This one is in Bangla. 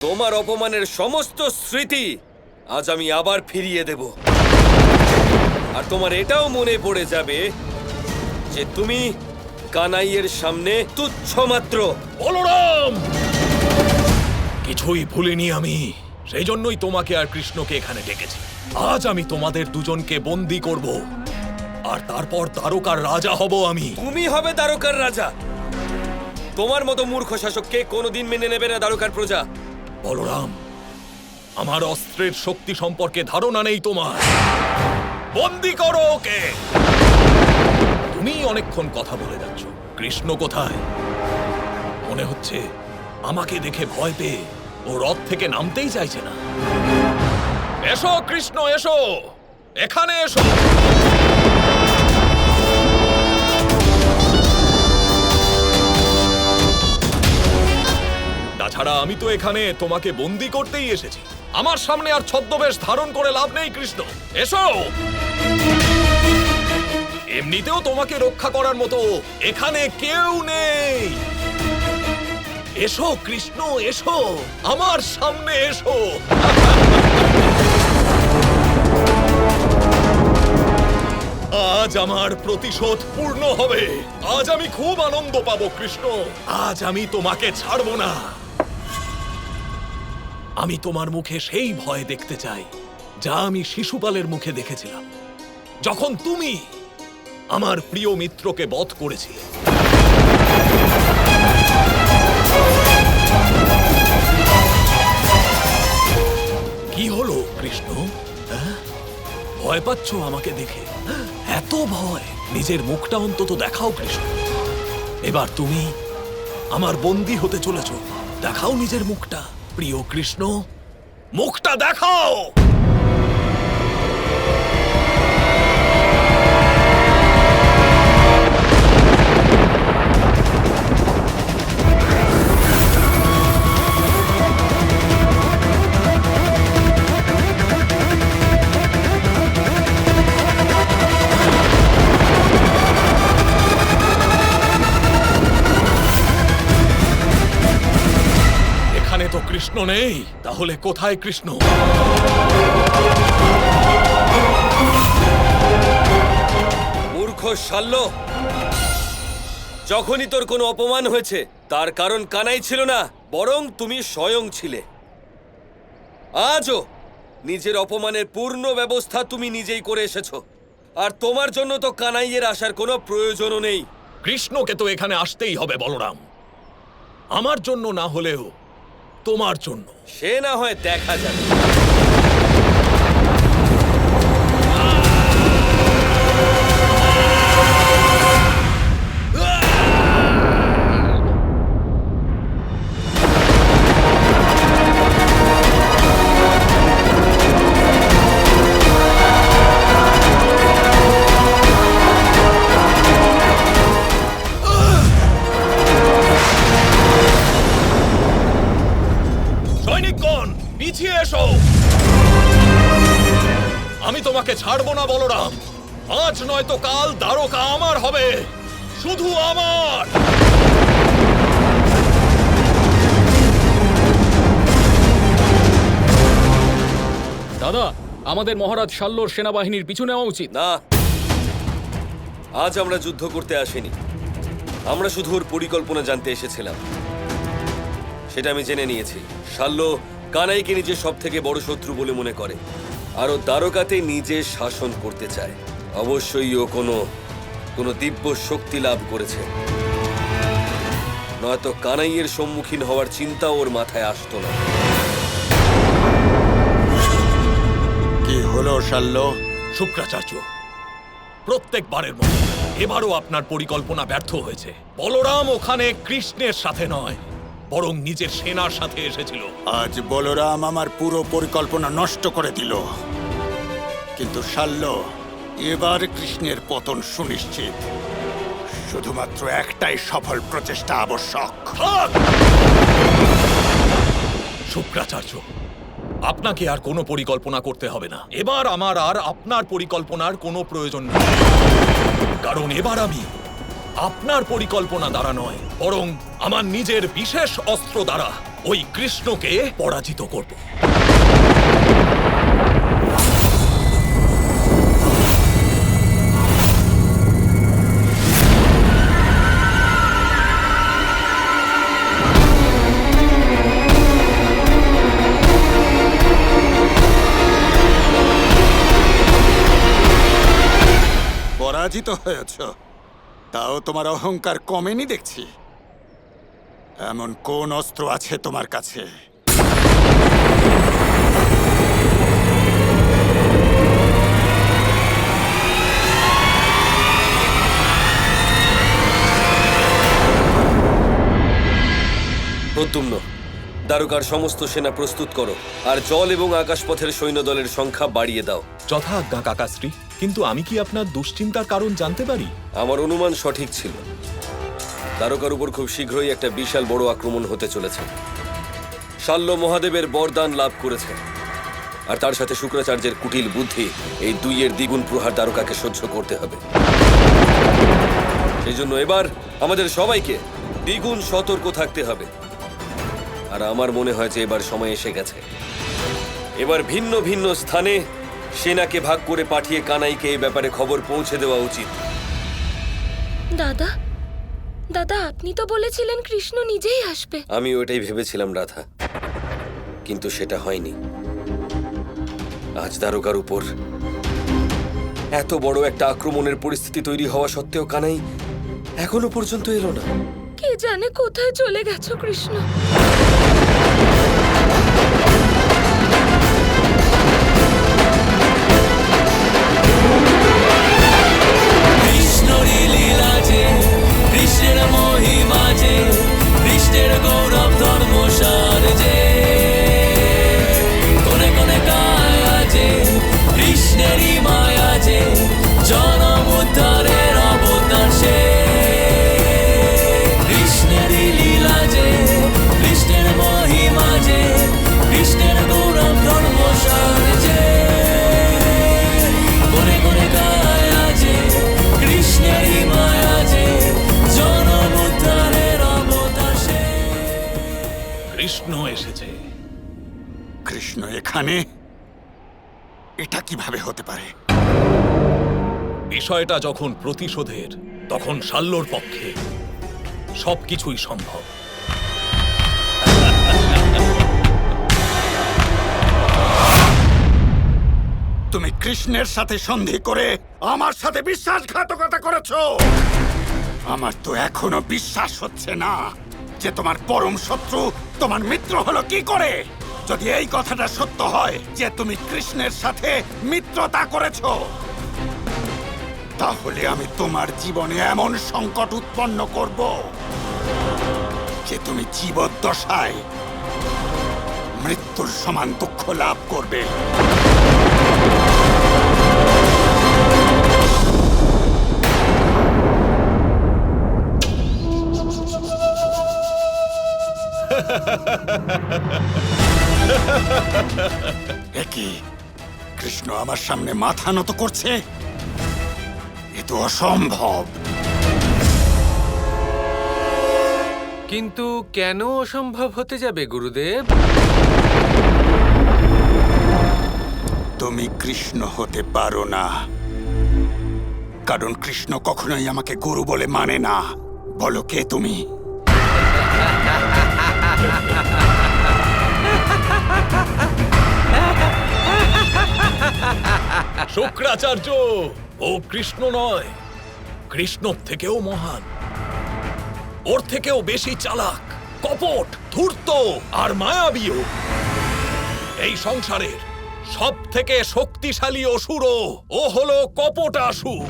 তোমার অপমানের সমস্ত স্মৃতি আজ আমি আবার ফিরিয়ে দেব। আর তোমার এটাও মনে পড়ে যাবে যে তুমি কানাইয়ের সামনে তুচ্ছ মাত্র। বলরাম, কিছুই ভুলিনি আমি। সেই জন্যই তোমাকে আর কৃষ্ণকে এখানে ডেকেছি। আজ আমি তোমাদের দুজনকে বন্দী করব, আর তারপর দ্বারকার রাজা হব আমি। তুমি হবে দ্বারকার রাজা? তোমার মতো মূর্খ শাসককে কোনোদিন মেনে নেবে না দ্বারকার প্রজা। বলরাম, আমার অস্ত্রের শক্তি সম্পর্কে ধারণা নেই তোমার। বন্দী করো ওকে। তুমি অনেকক্ষণ কথা বলে যাচ্ছ। কৃষ্ণ কোথায়? মনে হচ্ছে আমাকে দেখে ভয় পেয়ে ও রথ থেকে নামতেই চাইছে না। এসো কৃষ্ণ, এসো, এখানে এসো। তাছাড়া আমি তো এখানে তোমাকে বন্দী করতেই এসেছি। আমার সামনে আর ছদ্মবেশ ধারণ করে লাভ নেই কৃষ্ণ। এসো। এমনিতেও তোমাকে রক্ষা করার মতো এখানে কেউ নেই। এসো কৃষ্ণ, এসো, আমার সামনে এসো। আজ আমার প্রতিশোধ পূর্ণ হবে। আজ আমি খুব আনন্দ পাবো কৃষ্ণ। আজ আমি তোমাকে ছাড়বো না। আমি তোমার মুখে সেই ভয় দেখতে চাই যা আমি শিশুপালের মুখে দেখেছিলাম, যখন তুমি আমার প্রিয় মিত্রকে বধ করেছিলে। কি হলো কৃষ্ণ? ভয় পাচ্ছ আমাকে দেখে? এত ভয়? নিজের মুখটা অন্তত দেখাও কৃষ্ণ। এবার তুমি আমার বন্দী হতে চলেছ। দেখাও নিজের মুখটা প্রিয় কৃষ্ণ, মুখটা দেখাও। তো কৃষ্ণ নেই, তাহলে কোথায় কৃষ্ণ? মূর্খ শাল্য, যখনই তোর কোনো অপমান হয়েছে তার কারণ কানাই ছিল না, বরং তুমি স্বয়ং ছিলে। আজও নিজের অপমানের পূর্ণ ব্যবস্থা তুমি নিজেই করে এসেছো, আর তোমার জন্য তো কানাইয়ের আসার কোনো প্রয়োজনও নেই। কৃষ্ণকে তো এখানে আসতেই হবে বলরাম, আমার জন্য না হলেও তোমার জন্য। সে না হয় দেখা যাবে। পিছিয়ে এসো। আমি তোমাকে ছাড়বো না বলরাম। আজ নয়তো কাল দ্বারকা আমার হবে, শুধু আমার। দাদা, আমাদের মহারাজ শাল্যর সেনাবাহিনীর পিছু নেওয়া উচিত। না, আজ আমরা যুদ্ধ করতে আসিনি। আমরা শুধু ওর পরিকল্পনা জানতে এসেছিলাম। সেটা আমি জেনে নিয়েছি। শাল্য কানাইকে নিজের সব থেকে বড় শত্রু বলে মনে করে, আর ও দ্বারকাতে নিজে শাসন করতে চায়। অবশ্যই ও কোনো দিব্য শক্তি লাভ করেছে, নয়তো কানাইয়ের সম্মুখীন হওয়ার চিন্তা ওর মাথায় আসতো না। কি হলো শাল্য? শুক্রাচার্য, প্রত্যেকবারের মতো এবারও আপনার পরিকল্পনা ব্যর্থ হয়েছে। বলরাম ওখানে কৃষ্ণের সাথে নয়, বরং নিজের সেনার সাথে এসেছিল। আজ বলরাম আমার পুরো পরিকল্পনা নষ্ট করে দিল। কিন্তু শাল্য, এবার কৃষ্ণের পতন সুনিশ্চিত। শুধুমাত্র একটাই সফল প্রচেষ্টা আবশ্যক। শুক্রাচার্য, আপনাকে আর কোনো পরিকল্পনা করতে হবে না। এবার আমার আর আপনার পরিকল্পনার কোনো প্রয়োজন নেই, কারণ এবার আমি আপনার পরিকল্পনা দ্বারা নয়, বরং আমার নিজের বিশেষ অস্ত্র দ্বারা ওই কৃষ্ণকে পরাজিত করব। পরাজিত হয়েছ, তাও তোমার অহংকার কমেনি দেখছি। এমন কোন অস্ত্র আছে তোমার কাছে? প্রদ্যুম্ন, দ্বারকার সমস্ত সেনা প্রস্তুত করো, আর জল এবং আকাশপথের সৈন্যদলের সংখ্যা বাড়িয়ে দাও। যথাজ্ঞা কাকাশ্রী। কিন্তু আমি কি আপনার দুশ্চিন্তার কারণ জানতে পারি? আমার অনুমান সঠিক ছিল। দ্বারকার উপর খুব শীঘ্রই একটা বিশাল বড় আক্রমণ হতে চলেছে। শাল্য মহাদেবের বরদান লাভ করেছে, আর তার সাথে শুক্রাচার্যের কুটিল বুদ্ধি, এই দুইয়ের দ্বিগুণ প্রহার দ্বারকাকে সহ্য করতে হবে। সেই জন্য এবার আমাদের সবাইকে দ্বিগুণ সতর্ক থাকতে হবে। আর আমার মনে হয় যে এবার সময় এসে গেছে। এবার ভিন্ন ভিন্ন স্থানে সেনাকে ভাগ করে পাঠিয়ে কানাইকে এই ব্যাপারে খবর পৌঁছে দেওয়া উচিত। দাদা, দাদা, আপনি তো বলেছিলেন কৃষ্ণ নিজেই আসবে। আমি ওটাই ভেবেছিলাম রাধা, কিন্তু সেটা হয়নি। আজ দ্বারকার উপর এত বড় একটা আক্রমণের পরিস্থিতি তৈরি হওয়া সত্ত্বেও কানাই এখনো পর্যন্ত এলো না। কে জানে কোথায় চলে গেছো কৃষ্ণ। কৃষ্ণরই লীলা যে, কৃষ্ণের মহিমা যে, কৃষ্ণের গৌরব ধর্মসার যে, কোনে কোনে কায়া যে, কৃষ্ণেরই মায়া যে, জনম উদ্ধারের অবতার সে। কৃষ্ণেরই লীলা যে, কৃষ্ণের মহিমা যে, কৃষ্ণের গৌরব ধর্মসার যে, কোনে কোনে কায়া যে, কৃষ্ণেরই মায়া যে, জনম উদ্ধারের অবতার সে। কৃষ্ণ এসেছে। কৃষ্ণ এখানে? এটা কিভাবে হতে পারে? বিষয়টা যখন প্রতিশোধের, তখন শাল্যর পক্ষে সবকিছুই সম্ভব। তুমি কৃষ্ণের সাথে সন্ধি করে আমার সাথে বিশ্বাসঘাতকতা করেছো। আমার তো এখনো বিশ্বাস হচ্ছে না যে তোমার পরম শত্রু তোমার মিত্র হলো কি করে। যদি এই কথাটা সত্য হয় যে তুমি কৃষ্ণের সাথে মিত্রতা করেছো, তাহলে আমি তোমার জীবনে এমন সংকট উৎপন্ন করব যে তুমি জীবদ্দশায় মৃত্যুর সমান দুঃখ লাভ করবে। একই কৃষ্ণ আমার সামনে মাথা নত করছে? এ তো অসম্ভব। কিন্তু কেন অসম্ভব হতে যাবে গুরুদেব? তুমি কৃষ্ণ হতে পারো না, কারণ কৃষ্ণ কখনোই আমাকে গুরু বলে মানে না। বলো কে তুমি? শুক্রাচার্য, ও কৃষ্ণ নয়, কৃষ্ণর থেকেও মহান, ওর থেকেও বেশি চালাক, কপট, ধূর্ত আর মায়াবীও। এই সংসারের সব থেকে শক্তিশালী অসুর ও হলো কপটাসুর।